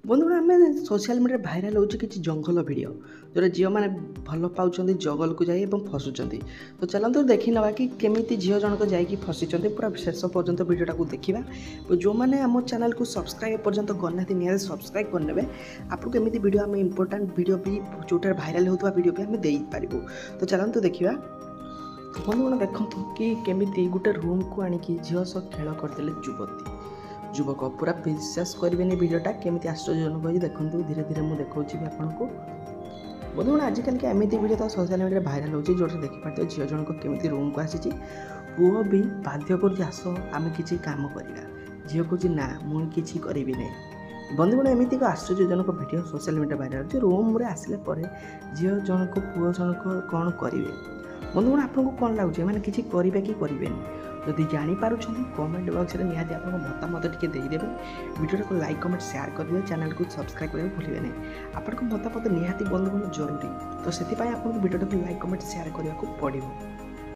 ବନ୍ଧୁଗଣ ଆମେ ସୋସିଆଲ ମିଡ଼ିଆରେ ଭାଇରାଲ ହେଉଛି କିଛି ଜଙ୍ଗଲ ଭିଡ଼ିଓ ଯେଉଁଟା ଝିଅମାନେ ଭଲ ପାଉଛନ୍ତି ଜଙ୍ଗଲକୁ ଯାଇ ଏବଂ ଫସୁଛନ୍ତି। ତ ଚାଲନ୍ତୁ ଦେଖି ନେବା କି କେମିତି ଝିଅ ଜଣକ ଯାଇକି ଫସିଛନ୍ତି। ପୁରା ଶେଷ ପର୍ଯ୍ୟନ୍ତ ଭିଡ଼ିଓଟାକୁ ଦେଖିବା। ଯେଉଁମାନେ ଆମ ଚ୍ୟାନେଲକୁ ସବସ୍କ୍ରାଇବ୍ ଏପର୍ଯ୍ୟନ୍ତ କରିନାହାନ୍ତି ନିହାତି ସବସ୍କ୍ରାଇବ୍ କରିନେବେ। ଆପଣଙ୍କୁ ଏମିତି ଭିଡ଼ିଓ ଆମେ ଇମ୍ପୋର୍ଟାଣ୍ଟ ଭିଡ଼ିଓ ବି ଯେଉଁଟାରେ ଭାଇରାଲ ହେଉଥିବା ଭିଡ଼ିଓ ବି ଆମେ ଦେଇପାରିବୁ। ତ ଚାଲନ୍ତୁ ଦେଖିବା। ବନ୍ଧୁଗଣ ଦେଖନ୍ତୁ କି କେମିତି ଗୋଟେ ରୁମ୍କୁ ଆଣିକି ଝିଅ ସହ ଖେଳ କରିଦେଲେ ଯୁବକ पूरा विश्वास करेंगे भिडियोटा केमी आश्चर्यजनक होगी। देखो धीरे धीरे मुझे देखा भी आपको बंधुगण आजिकल के एमती भिडियो तो सोशल मीडिया भाइराल हो जो देखिपारे झील जनक केमी रूम को आसी पुओ भी बाध्य कर आस आम कि कम करवा झील कहे ना मुझे करी ना। बंधुगण एमती एक आश्चर्यजनक भिडियो सोशल मीडिया भाइराल जो रूम आसिले झील जनक पुओ जनक कौन करेंगे। बंधुगण आपको कौन लगुच मैंने किसी करेंगे कि करेंगे जदि जापर कमेंट बॉक्स में निहाती आप मतामत टी देदेवे। वीडियो को लाइक कमेंट शेयर करेंगे चैनल को सब्सक्राइब करने भूलें नहीं। आपको मतामत निहाती बंधुगण जरूरी तो से आपको वीडियो को लाइक कमेंट शेयर करने को पड़ो।